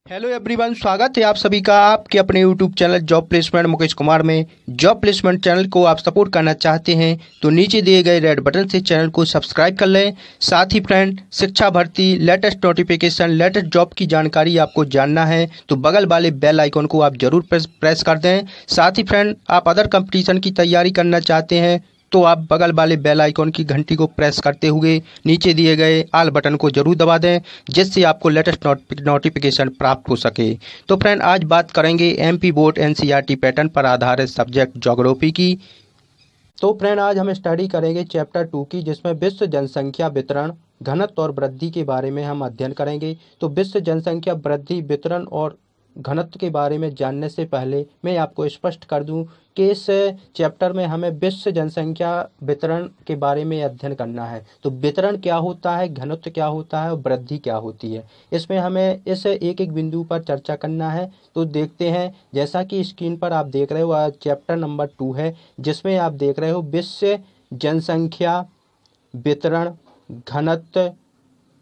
Hello everyone, स्वागत है आप सभी का आपके अपने YouTube channel job placement Mukesh Kumar में। जॉब प्लेसमेंट चैनल को आप सपोर्ट करना चाहते हैं तो नीचे दिए गए रेड बटन से चैनल को सब्सक्राइब कर लें। साथ ही फ्रेंड, शिक्षा भर्ती लेटेस्ट नोटिफिकेशन लेटेस्ट जॉब की जानकारी आपको जानना है तो बगल वाले बेल आइकन को आप जरूर प्रेस कर दें। साथ ही फ्रेंड, आप अदर कंपटीशन की तैयारी करना चाहते हैं तो आप बगल वाले बेल आइकॉन की घंटी को प्रेस करते हुए नीचे दिए गए ऑल बटन को जरूर दबा दें, जिससे आपको लेटेस्ट नोटिफिकेशन प्राप्त हो सके। तो फ्रेंड, आज बात करेंगे एमपी बोर्ड एनसीईआरटी पैटर्न पर आधारित सब्जेक्ट ज्योग्राफी की। तो फ्रेंड, आज हम स्टडी करेंगे चैप्टर 2 की, जिसमें विश्व जनसंख्या वितरण घनत्व और वृद्धि के बारे में हम अध्ययन करेंगे। तो विश्व जनसंख्या वृद्धि वितरण और घनत्व के बारे में जानने से पहले मैं आपको स्पष्ट कर दूं कि इस चैप्टर में हमें विश्व जनसंख्या वितरण के बारे में अध्ययन करना है। तो वितरण क्या होता है, घनत्व क्या होता है और वृद्धि क्या होती है, इसमें हमें इस एक एक बिंदु पर चर्चा करना है। तो देखते हैं, जैसा कि स्क्रीन पर आप देख रहे हो चैप्टर नंबर 2 है, जिसमें आप देख रहे हो विश्व जनसंख्या वितरण घनत्व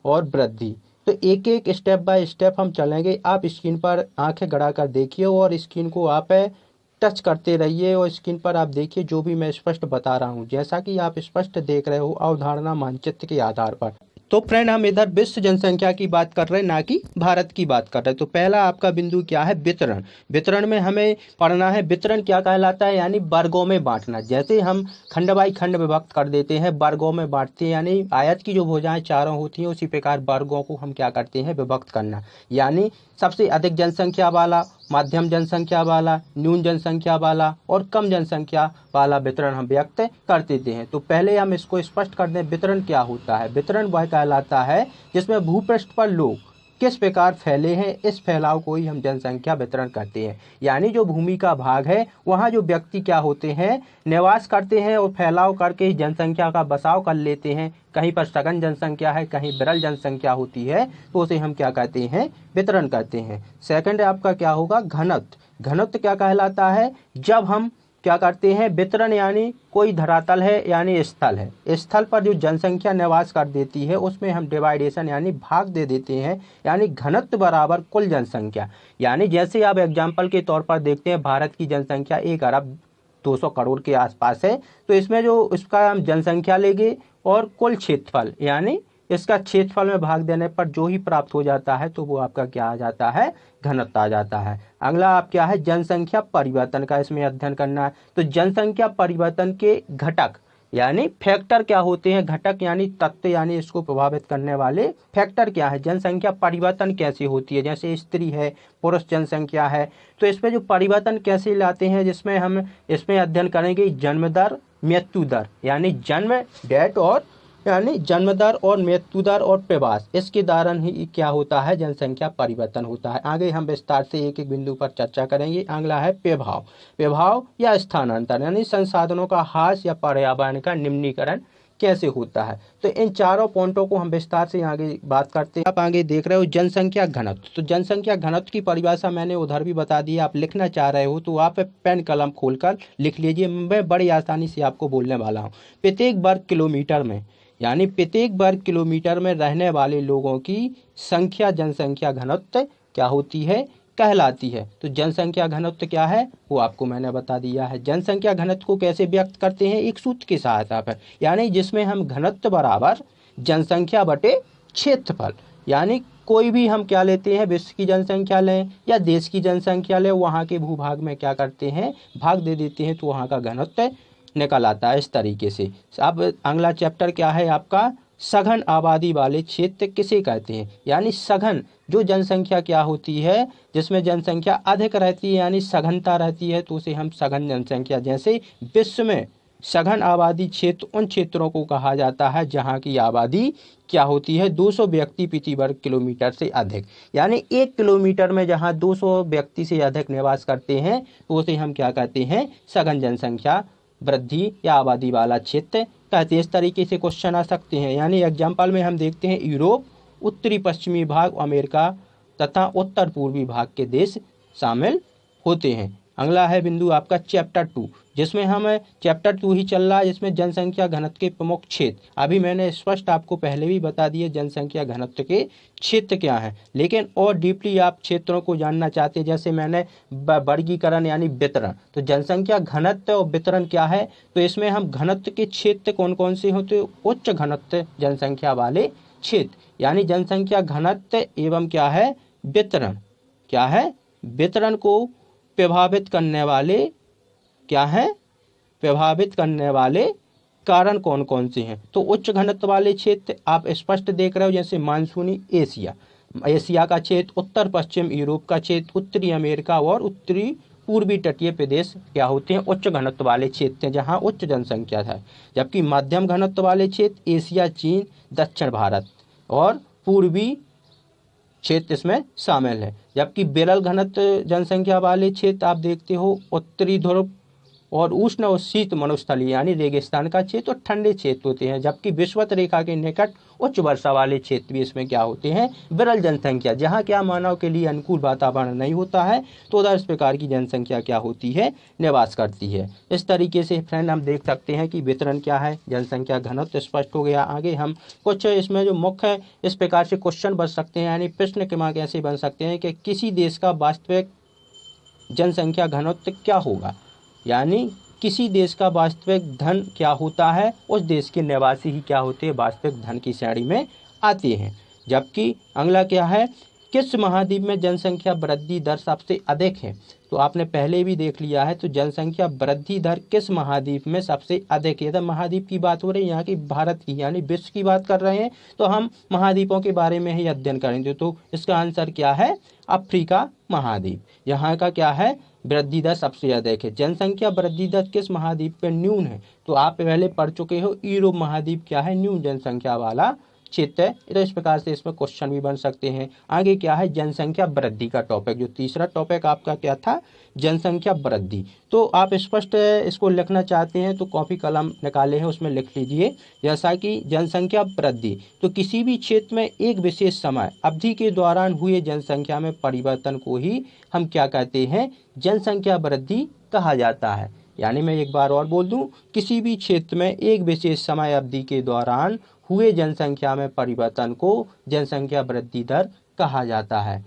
और वृद्धि। तो एक एक स्टेप बाय स्टेप हम चलेंगे। आप स्क्रीन पर आंखें गड़ाकर देखिए और स्क्रीन को आप टच करते रहिए और स्क्रीन पर आप देखिए जो भी मैं स्पष्ट बता रहा हूं, जैसा कि आप स्पष्ट देख रहे हो अवधारणा मानचित्र के आधार पर। तो फ्रेंड, हम इधर विश्व जनसंख्या की बात कर रहे हैं, ना कि भारत की बात कर रहे हैं। तो पहला आपका बिंदु क्या है, वितरण। वितरण में हमें पढ़ना है वितरण क्या कहलाता है, यानी वर्गों में बांटना। जैसे हम खंड बाई खंड विभक्त कर देते हैं, वर्गों में बांटते हैं, यानी आयत की जो भुजाएं चारों होती हैं उसी प्रकार वर्गों को हम क्या करते हैं, विभक्त करना। यानी सबसे अधिक जनसंख्या वाला, माध्यम जनसंख्या वाला, न्यून जनसंख्या वाला और कम जनसंख्या वाला वितरण हम व्यक्त कर देते हैं। तो पहले हम इसको स्पष्ट कर दें, वितरण क्या होता है। वितरण वह कहलाता है जिसमें भूपृष्ठ पर लोग किस प्रकार फैले हैं, इस फैलाव को ही हम जनसंख्या वितरण करते हैं। यानी जो भूमि का भाग है वहाँ जो व्यक्ति क्या होते हैं, निवास करते हैं और फैलाव करके जनसंख्या का बसाव कर लेते हैं। कहीं पर सघन जनसंख्या है, कहीं विरल जनसंख्या होती है, तो उसे हम क्या कहते हैं, वितरण कहते हैं। सेकंड आपका क्या होगा, घनत्व। घनत्व क्या कहलाता है, जब हम क्या करते हैं, वितरण यानी कोई धरातल है यानी स्थल है, स्थल पर जो जनसंख्या निवास कर देती है उसमें हम डिवाइडेशन यानी भाग दे देते हैं, यानी घनत्व बराबर कुल जनसंख्या। यानी जैसे आप एग्जाम्पल के तौर पर देखते हैं, भारत की जनसंख्या 1 अरब 200 करोड़ के आसपास है। तो इसमें जो इसका हम जनसंख्या लेंगे और कुल क्षेत्रफल यानी इसका क्षेत्रफल में भाग देने पर जो ही प्राप्त हो जाता है तो वो आपका क्या आ जाता है, घनत्व आ जाता है। अगला आप क्या है, जनसंख्या परिवर्तन का इसमें अध्ययन करना है। तो जनसंख्या परिवर्तन के घटक यानी फैक्टर क्या होते हैं, घटक यानी तत्व, यानी इसको प्रभावित करने वाले फैक्टर क्या है, जनसंख्या परिवर्तन कैसे होती है। जैसे स्त्री है, पुरुष जनसंख्या है, तो इसमें जो परिवर्तन कैसे लाते हैं, जिसमें हम इसमें अध्ययन करेंगे जन्म दर, मृत्यु दर, यानी जन्म डेट और यानी जन्म दर और मृत्यु दर और प्रवास, इसके दौरान ही क्या होता है, जनसंख्या परिवर्तन होता है। आगे हम विस्तार से एक एक बिंदु पर चर्चा करेंगे। अगला है प्रभाव। प्रभाव या स्थानांतरण यानी संसाधनों का ह्रास या पर्यावरण का निम्नीकरण कैसे होता है। तो इन चारों पॉइंटों को हम विस्तार से आगे बात करते हैं। आप आगे देख रहे हो जनसंख्या घनत्व। तो जनसंख्या घनत्व की परिभाषा मैंने उधर भी बता दी। आप लिखना चाह रहे हो तो आप पेन कलम खोलकर लिख लीजिए, मैं बड़ी आसानी से आपको बोलने वाला हूँ। प्रत्येक वर्ग किलोमीटर में यानी प्रत्येक वर्ग किलोमीटर में रहने वाले लोगों की संख्या जनसंख्या घनत्व क्या होती है, कहलाती है। तो जनसंख्या घनत्व क्या है वो आपको मैंने बता दिया है। जनसंख्या घनत्व को कैसे व्यक्त करते हैं, एक सूत्र की सहायता पर, यानी जिसमें हम घनत्व बराबर जनसंख्या बटे क्षेत्रफल, यानी कोई भी हम क्या लेते हैं, विश्व की जनसंख्या लें या देश की जनसंख्या लें, वहाँ के भूभाग में क्या करते हैं, भाग दे देते हैं, तो वहाँ का घनत्व निकल आता है इस तरीके से। अब अगला चैप्टर क्या है आपका, सघन आबादी वाले क्षेत्र किसे कहते हैं। यानी सघन जो जनसंख्या क्या होती है, जिसमें जनसंख्या अधिक रहती है यानी सघनता रहती है, तो उसे हम सघन जनसंख्या। जैसे विश्व में सघन आबादी क्षेत्र उन क्षेत्रों को कहा जाता है जहाँ की आबादी क्या होती है, 200 व्यक्ति प्रति वर्ग किलोमीटर से अधिक। यानी 1 किलोमीटर में जहाँ 200 व्यक्ति से अधिक निवास करते हैं तो उसे हम क्या कहते हैं, सघन जनसंख्या वृद्धि या आबादी वाला क्षेत्र कहते हैं। इस तरीके से क्वेश्चन आ सकते हैं। यानी एग्जाम्पल में हम देखते हैं यूरोप, उत्तरी पश्चिमी भाग अमेरिका तथा उत्तर पूर्वी भाग के देश शामिल होते हैं। अगला है बिंदु आपका चैप्टर 2, जिसमें हम चैप्टर 2 ही चल रहा है, जिसमें जनसंख्या घनत्व के प्रमुख क्षेत्र। अभी मैंने स्पष्ट आपको पहले भी बता दिए जनसंख्या घनत्व के क्षेत्र क्या है, लेकिन और डीपली आप क्षेत्रों को जानना चाहते हैं, जैसे मैंने वर्गीकरण यानी वितरण, तो जनसंख्या घनत्व और वितरण क्या है, तो इसमें हम घनत्व के क्षेत्र कौन कौन से होते हैं, उच्च घनत्व जनसंख्या वाले क्षेत्र, यानी जनसंख्या घनत्व एवं क्या है वितरण, क्या है वितरण को प्रभावित करने वाले क्या है, प्रभावित करने वाले कारण कौन कौन से हैं। तो उच्च घनत्व वाले क्षेत्र आप स्पष्ट देख रहे हो, जैसे मानसूनी एशिया, एशिया का क्षेत्र, उत्तर पश्चिम यूरोप का क्षेत्र, उत्तरी अमेरिका और उत्तरी पूर्वी तटीय प्रदेश क्या होते हैं, उच्च घनत्व वाले क्षेत्र हैं जहाँ उच्च जनसंख्या है। जबकि मध्यम घनत्व वाले क्षेत्र एशिया, चीन, दक्षिण भारत और पूर्वी क्षेत्र इसमें शामिल है। जबकि विरल घनत्व जनसंख्या वाले क्षेत्र आप देखते हो उत्तरी ध्रुव और उष्ण और शीत मरुस्थलीय यानी रेगिस्तान का क्षेत्र और ठंडे क्षेत्र होते हैं। जबकि विषुवत रेखा के निकट उच्च वर्षा वाले क्षेत्र भी इसमें क्या होते हैं, विरल जनसंख्या, जहाँ क्या मानव के लिए अनुकूल वातावरण नहीं होता है, तो उधर इस प्रकार की जनसंख्या क्या होती है, निवास करती है। इस तरीके से फ्रेंड हम देख सकते हैं कि वितरण क्या है, जनसंख्या घनत्व स्पष्ट हो गया। आगे हम कुछ इसमें जो मुख्य इस प्रकार से क्वेश्चन बन सकते हैं, यानी प्रश्न क्रमांक ऐसे बन सकते हैं कि किसी देश का वास्तविक जनसंख्या घनत्व क्या होगा, यानी किसी देश का वास्तविक धन क्या होता है, उस देश के निवासी ही क्या होते हैं, वास्तविक धन की श्रेणी में आते हैं। जबकि अगला क्या है, किस महाद्वीप में जनसंख्या वृद्धि दर सबसे अधिक है, तो आपने पहले भी देख लिया है, तो जनसंख्या वृद्धि दर किस महाद्वीप में सबसे अधिक है। जब महाद्वीप की बात हो रही है यहाँ की भारत की यानी विश्व की बात कर रहे हैं, तो हम महाद्वीपों के बारे में ही अध्ययन करेंगे। तो इसका आंसर क्या है, अफ्रीका महाद्वीप, यहाँ का क्या है वृद्धि दर सबसे अधिक है। जनसंख्या वृद्धि दर किस महाद्वीप पे न्यून है, तो आप पहले पढ़ चुके हो यूरोप महाद्वीप क्या है, न्यून जनसंख्या वाला क्षेत्र है। तो इस प्रकार से इसमें क्वेश्चन भी बन सकते हैं। आगे क्या है, जनसंख्या वृद्धि का टॉपिक, जो तीसरा टॉपिक आपका क्या था, जनसंख्या वृद्धि। तो आप स्पष्ट इसको लिखना चाहते हैं तो कॉपी कलम निकाले हैं उसमें लिख लीजिए, जैसा कि जनसंख्या वृद्धि, तो किसी भी क्षेत्र में एक विशेष समय अवधि के दौरान हुए जनसंख्या में परिवर्तन को ही हम क्या कहते हैं, जनसंख्या वृद्धि कहा जाता है। यानी मैं एक बार और बोल दूं, किसी भी क्षेत्र में एक विशेष समय अवधि के दौरान हुए जनसंख्या में परिवर्तन को जनसंख्या वृद्धि दर कहा जाता है।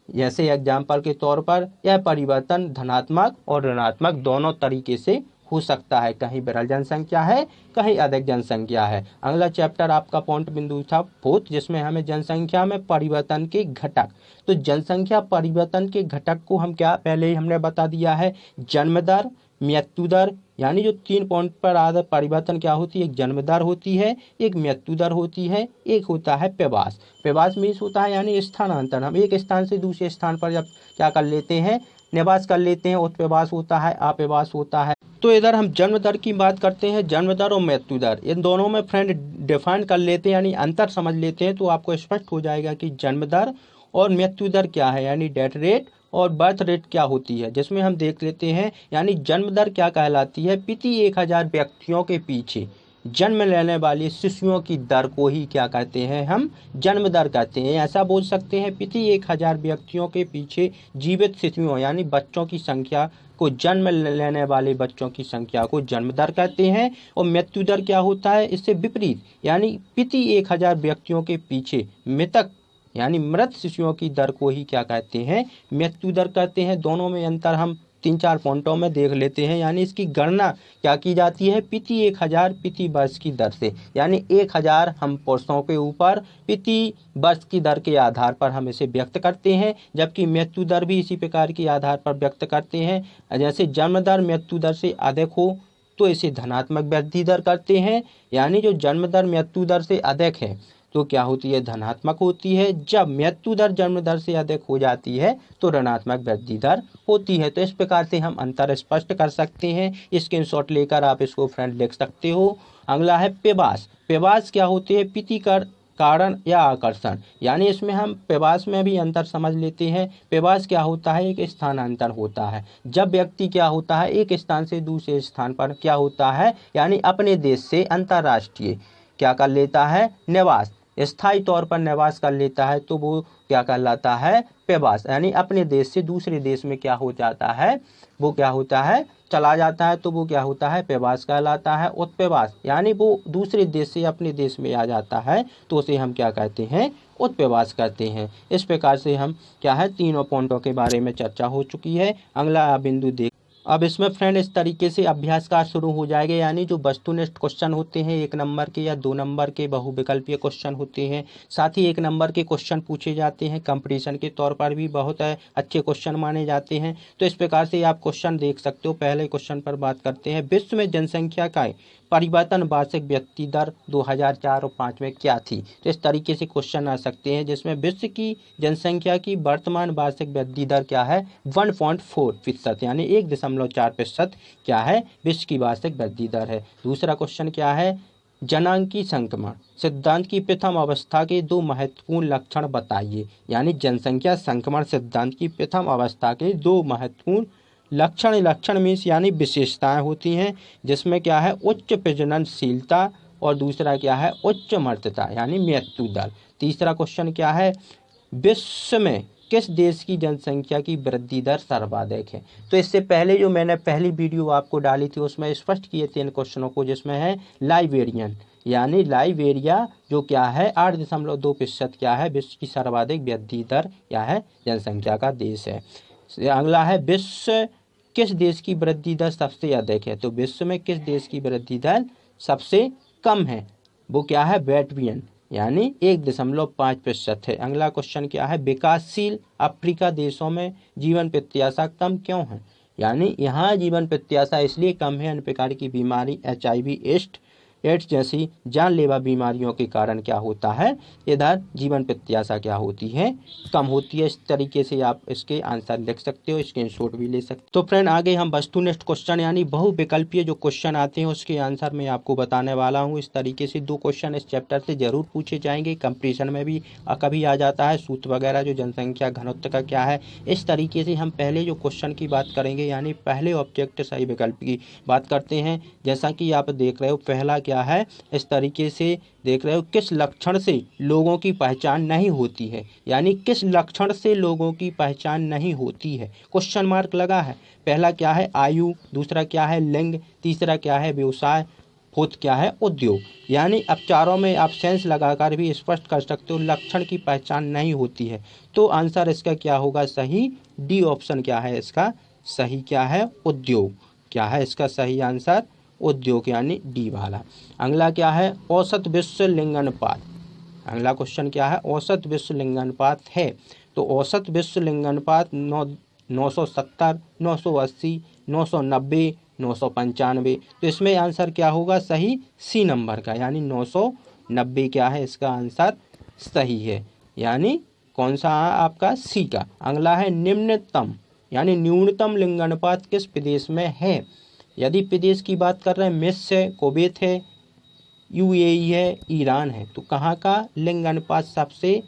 जैसे एग्जाम्पल के तौर पर यह परिवर्तन धनात्मक और ऋणात्मक दोनों तरीके से हो सकता है, कहीं विरल जनसंख्या है, कहीं अधिक जनसंख्या है। अगला चैप्टर आपका पॉइंट बिंदु था 4, जिसमें हमें जनसंख्या में परिवर्तन के घटक, तो जनसंख्या परिवर्तन के घटक को हम क्या पहले ही हमने बता दिया है, जन्म दर, मृत्यु दर, यानी जो 3 पॉइंट पर आधार परिवर्तन क्या होती है, एक जन्म दर होती है, एक मृत्यु दर होती है, एक होता है प्रवास। प्रवास मीन्स होता है यानी स्थानांतरण, हम एक स्थान से दूसरे स्थान पर जब क्या कर लेते हैं, निवास कर लेते हैं, उत्प्रवास होता है, अप्रवास होता है। तो इधर हम जन्म दर की बात करते हैं, जन्म दर और मृत्यु दर, इन दोनों में फ्रेंड डिफाइन कर लेते हैं, यानी अंतर समझ लेते हैं, तो आपको स्पष्ट हो जाएगा कि जन्म दर और मृत्यु दर क्या है, यानी डेथ रेट और बर्थ रेट क्या होती है। जिसमें हम देख लेते हैं, यानी जन्म दर क्या कहलाती है, प्रति 1000 व्यक्तियों के पीछे जन्म लेने वाले शिशुओं की दर को ही क्या कहते हैं, हम जन्म दर कहते हैं। ऐसा बोल सकते हैं, प्रति 1000 व्यक्तियों के पीछे जीवित शिशुओं यानी बच्चों की संख्या को, जन्म लेने वाले बच्चों की संख्या को जन्म दर कहते हैं। और मृत्यु दर क्या होता है, इससे विपरीत, यानी प्रति 1000 व्यक्तियों के पीछे मृतक यानी मृत शिशुओं की दर को ही क्या कहते हैं, मृत्यु दर कहते हैं। दोनों में अंतर हम 3-4 पॉइंटों में देख लेते हैं। यानी इसकी गणना क्या की जाती है, प्रति 1000 प्रति वर्ष की दर से, यानी 1000 हम पुरुषों के ऊपर प्रति वर्ष की दर के आधार पर हम इसे व्यक्त करते हैं। जबकि मृत्यु दर भी इसी प्रकार के आधार पर व्यक्त करते हैं। जैसे जन्म दर मृत्यु दर से अधिक हो तो इसे धनात्मक वृद्धि दर करते हैं, यानी जो जन्म दर मृत्यु दर से अधिक है तो क्या होती है, धनात्मक होती है। जब मृत्यु दर जन्म दर से अधिक हो जाती है तो ऋणात्मक वृद्धि दर होती है। तो इस प्रकार से हम अंतर स्पष्ट कर सकते हैं। स्क्रीनशॉट लेकर आप इसको फ्रेंड लिख सकते हो। अगला है प्रवास। प्रवास क्या होते हैं, प्रीतिकर, कारण या आकर्षण, यानी इसमें हम प्रवास में भी अंतर समझ लेते हैं। प्रवास क्या होता है, एक स्थानांतरण होता है। जब व्यक्ति क्या होता है, एक स्थान से दूसरे स्थान पर क्या होता है, यानी अपने देश से अंतर्राष्ट्रीय क्या कर लेता है, निवास, स्थायी तौर पर निवास कर लेता है तो वो क्या कहलाता है, प्रवास। यानी अपने देश से दूसरे देश में क्या हो जाता है, वो क्या होता है, चला जाता है, तो वो क्या होता है, प्रवास कहलाता है। उत्प्रवास यानी वो दूसरे देश से अपने देश में आ जाता है तो उसे हम क्या कहते हैं, उत्प्रवास कहते हैं। इस प्रकार से हम क्या है, तीनों पॉइंटों के बारे में चर्चा हो चुकी है। अगला बिंदु देख, अब इसमें फ्रेंड इस तरीके से अभ्यास का शुरू हो जाएगा। यानी जो वस्तुनिष्ठ क्वेश्चन होते हैं 1 नंबर के या 2 नंबर के बहुविकल्पीय क्वेश्चन होते हैं, साथ ही 1 नंबर के क्वेश्चन पूछे जाते हैं, कंपटीशन के तौर पर भी बहुत अच्छे क्वेश्चन माने जाते हैं। तो इस प्रकार से आप क्वेश्चन देख सकते हो। पहले क्वेश्चन पर बात करते हैं, विश्व में जनसंख्या का परिवर्तन वार्षिक व्यक्ति दर 2004 और 5 में क्या थी। तो इस तरीके से क्वेश्चन आ सकते हैं, जिसमें विश्व की जनसंख्या की वर्तमान वार्षिक वृद्धि दर क्या है, 1.4%, यानी 1.4% क्या है, विश्व की वार्षिक वृद्धि दर है। दूसरा क्वेश्चन क्या है, जनांकी संक्रमण सिद्धांत की प्रथम अवस्था के 2 महत्वपूर्ण लक्षण बताइए। यानी जनसंख्या संक्रमण सिद्धांत की प्रथम अवस्था के 2 महत्वपूर्ण लक्षण मीन्स यानी विशेषताएं होती हैं, जिसमें क्या है, उच्च प्रजननशीलता और दूसरा क्या है, उच्च मृत्यता यानी मृत्यु दर। तीसरा क्वेश्चन क्या है, विश्व में किस देश की जनसंख्या की वृद्धि दर सर्वाधिक है। तो इससे पहले जो मैंने पहली वीडियो आपको डाली थी उसमें स्पष्ट किए थे इन क्वेश्चनों को, जिसमें है लाइबेरियन यानी लाइबेरिया जो क्या है 8.2% क्या है, विश्व की सर्वाधिक वृद्धि दर क्या है, जनसंख्या का देश है। अगला है, विश्व किस देश की वृद्धि दर सबसे अधिक है। तो विश्व में किस देश की वृद्धि दर सबसे कम है, वो क्या है, वेटवियन यानी 1.5% है। अगला क्वेश्चन क्या है, विकासशील अफ्रीका देशों में जीवन प्रत्याशा कम क्यों है। यानी यहाँ जीवन प्रत्याशा इसलिए कम है, अन्य प्रकार की बीमारी HIV एड्स जैसी जानलेवा बीमारियों के कारण क्या होता है, इधर जीवन प्रत्याशा क्या होती है, कम होती है। इस तरीके से आप इसके आंसर लिख सकते हो, स्क्रीनशॉट भी ले सकते हो। तो फ्रेंड आगे हम वस्तुनिष्ठ क्वेश्चन यानी बहुविकल्पीय जो क्वेश्चन आते हैं उसके आंसर मैं आपको बताने वाला हूँ। इस तरीके से 2 क्वेश्चन इस चैप्टर से जरूर पूछे जाएंगे। कंपटीशन में भी कभी आ जाता है सूत्र वगैरह, जो जनसंख्या घनत्व का क्या है। इस तरीके से हम पहले जो क्वेश्चन की बात करेंगे यानी पहले ऑब्जेक्ट सही विकल्प की बात करते हैं। जैसा कि आप देख रहे हो, पहला क्या है, इस तरीके से देख रहे हो, किस लक्षण से लोगों की पहचान नहीं होती है। यानी किस लक्षण से लोगों की पहचान नहीं होती है, क्वेश्चन मार्क लगा है। पहला क्या है, आयु, दूसरा क्या है, लिंग, तीसरा क्या है, व्यवसाय, फोर्थ क्या है, उद्योग। यानी अब चारों में आप सेंस लगाकर भी स्पष्ट कर सकते हो, लक्षण की पहचान नहीं होती है। तो आंसर इसका क्या होगा, सही डी ऑप्शन क्या है इसका सही, क्या है, उद्योग, क्या है इसका सही आंसर, उद्योग यानी डी वाला। अगला क्या है, औसत विश्व लिंगानुपात। अगला क्वेश्चन क्या है, औसत विश्व लिंगानुपात है। तो औसत विश्व लिंगानुपात 970, 980, 990, 995। तो इसमें आंसर क्या होगा, सही सी नंबर का यानी 990 क्या है इसका आंसर सही है, यानी कौन सा आपका सी का। अगला है, निम्नतम यानी न्यूनतम लिंगानुपात किस प्रदेश में है। यदि प्रदेश की बात कर रहे हैं, मिस्र है, कुवैत है, UAE है, ईरान है। तो कहाँ का लिंगानुपात सबसे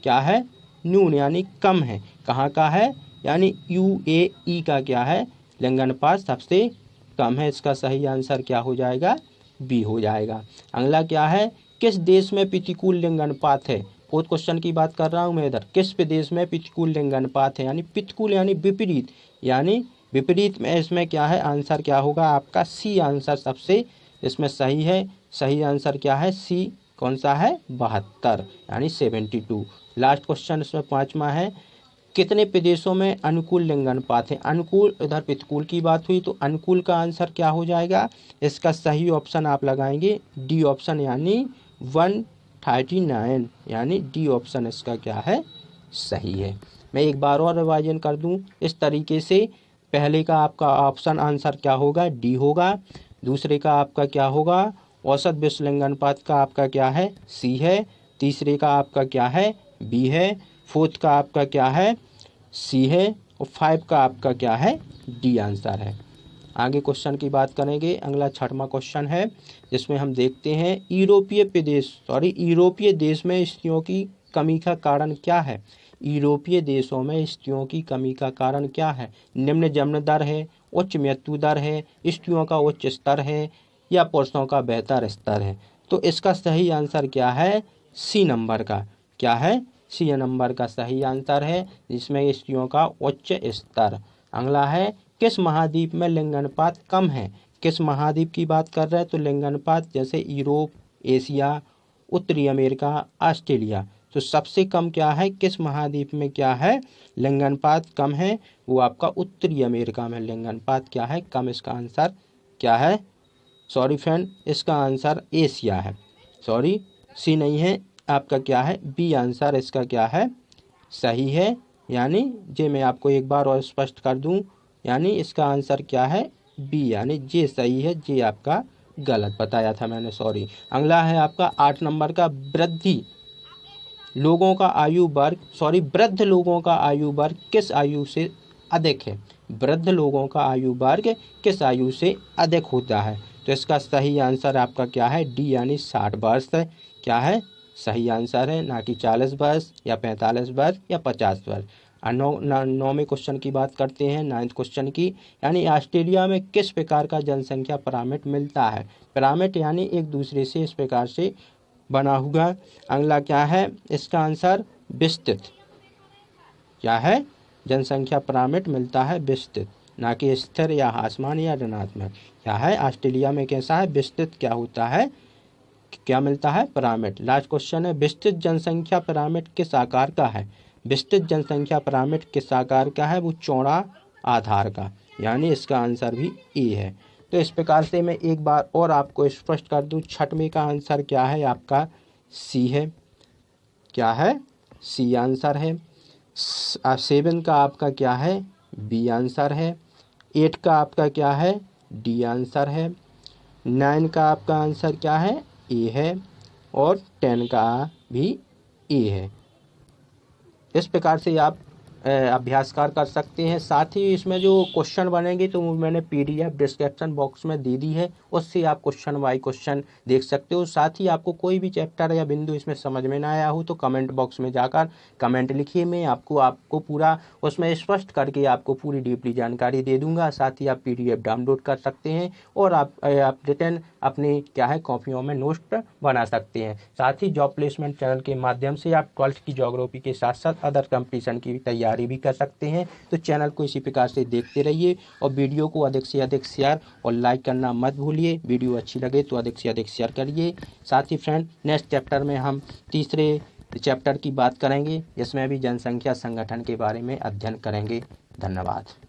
क्या है, न्यून यानी कम है। कहाँ का है, यानी UAE का क्या है, लिंगानुपात सबसे कम है। इसका सही आंसर क्या हो जाएगा, बी हो जाएगा। अगला क्या है, किस देश में प्रतिकूल लिंगानुपात है। फोर्थ क्वेश्चन की बात कर रहा हूँ मैं इधर, किस प्रदेश में प्रतिकूल लिंगानुपात है। यानी प्रतिकूल यानी विपरीत, यानी विपरीत में इसमें क्या है, आंसर क्या होगा आपका सी आंसर सबसे इसमें सही है। सही आंसर क्या है, सी कौन सा है, 72 यानी 72। लास्ट क्वेश्चन इसमें 5वां है, कितने प्रदेशों में अनुकूल लिंगानुपात है। अनुकूल, इधर प्रतिकूल की बात हुई तो अनुकूल का आंसर क्या हो जाएगा, इसका सही ऑप्शन आप लगाएंगे डी ऑप्शन यानी 139 यानी डी ऑप्शन इसका क्या है, सही है। मैं एक बार और रिवाइजन कर दूं, इस तरीके से पहले का आपका ऑप्शन आंसर क्या होगा, डी होगा। दूसरे का आपका क्या होगा, औसत विश्व लिंगानुपात का आपका क्या है, सी है। तीसरे का आपका क्या है, बी है। फोर्थ का आपका क्या है, सी है। और 5 का आपका क्या है, डी आंसर है। आगे क्वेश्चन की बात करेंगे। अगला 6वां क्वेश्चन है, जिसमें हम देखते हैं, यूरोपीय देश में स्त्रियों की कमी का कारण क्या है। यूरोपीय देशों में स्त्रियों की कमी का कारण क्या है। निम्न जन्म दर है, उच्च मृत्यु दर है, स्त्रियों का उच्च स्तर है, या पुरुषों का बेहतर स्तर है। तो इसका सही आंसर क्या है, सी नंबर का क्या है, सी नंबर का सही आंसर है, जिसमें स्त्रियों का उच्च स्तर। अगला है किस महाद्वीप में लिंगानुपात कम है। किस महाद्वीप की बात कर रहे हैं तो लिंगानुपात जैसे यूरोप, एशिया, उत्तरी अमेरिका, ऑस्ट्रेलिया। तो सबसे कम क्या है, किस महाद्वीप में क्या है लिंगानुपात कम है, वो आपका उत्तरी अमेरिका में लिंगानुपात क्या है कम। इसका आंसर क्या है, सॉरी फ्रेंड, इसका आंसर एशिया है। सॉरी, सी नहीं है आपका, क्या है बी आंसर इसका क्या है सही है। यानी जे मैं आपको एक बार और स्पष्ट कर दूं, यानी इसका आंसर क्या है बी, यानी जे सही है, जे आपका गलत बताया था मैंने, सॉरी। अगला है आपका 8 नंबर का वृद्ध लोगों का आयु वर्ग किस आयु से अधिक है। वृद्ध लोगों का आयु वर्ग किस आयु से अधिक होता है। तो इसका सही आंसर आपका क्या है डी, यानी 60 वर्ष है, क्या है सही आंसर है, ना कि 40 वर्ष या 45 वर्ष या 50 वर्ष। 9वें क्वेश्चन की बात करते हैं, 9th क्वेश्चन की। यानी ऑस्ट्रेलिया में किस प्रकार का जनसंख्या पिरामिड मिलता है। पिरामिड यानी एक दूसरे से इस प्रकार से बना हुआ। अगला क्या है, इसका आंसर विस्तृत, क्या है जनसंख्या पिरामिड मिलता है विस्तृत, ना कि स्थिर या आसमान या ऋणात्मक। क्या है ऑस्ट्रेलिया में कैसा है विस्तृत, क्या होता है क्या मिलता है पिरामिड। लास्ट क्वेश्चन है विस्तृत जनसंख्या पिरामिड किस आकार का है। विस्तृत जनसंख्या पिरामिड किस आकार का है, वो चौड़ा आधार का, यानी इसका आंसर भी ए है। तो इस प्रकार से मैं एक बार और आपको स्पष्ट कर दूं, 6वें का आंसर क्या है आपका सी है, क्या है सी आंसर है। 7 का आपका क्या है बी आंसर है। 8 का आपका क्या है डी आंसर है। 9 का आपका आंसर क्या है ए है, और 10 का भी ए है। इस प्रकार से आप अभ्यासकार कर सकते हैं। साथ ही इसमें जो क्वेश्चन बनेंगे तो मैंने पीडीएफ डिस्क्रिप्शन बॉक्स में दे दी है, उससे आप क्वेश्चन बाय क्वेश्चन देख सकते हो। साथ ही आपको कोई भी चैप्टर या बिंदु इसमें समझ में ना आया हो तो कमेंट बॉक्स में जाकर कमेंट लिखिए, मैं आपको पूरा उसमें स्पष्ट करके आपको पूरी डीपली जानकारी दे दूंगा। साथ ही आप पीडीएफ डाउनलोड कर सकते हैं और आप रिटर्न अपनी क्या है कॉपियों में नोट बना सकते हैं। साथ ही जॉब प्लेसमेंट चैनल के माध्यम से आप 12th की ज्योग्राफी के साथ साथ अदर कंपटीशन की तैयारी भी कर सकते हैं। तो चैनल को इसी प्रकार से देखते रहिए और वीडियो को अधिक से अधिक शेयर और लाइक करना मत भूलिए। वीडियो अच्छी लगे तो अधिक से अधिक शेयर करिए। साथ ही फ्रेंड, नेक्स्ट चैप्टर में हम तीसरे चैप्टर की बात करेंगे, जिसमें भी जनसंख्या संगठन के बारे में अध्ययन करेंगे। धन्यवाद।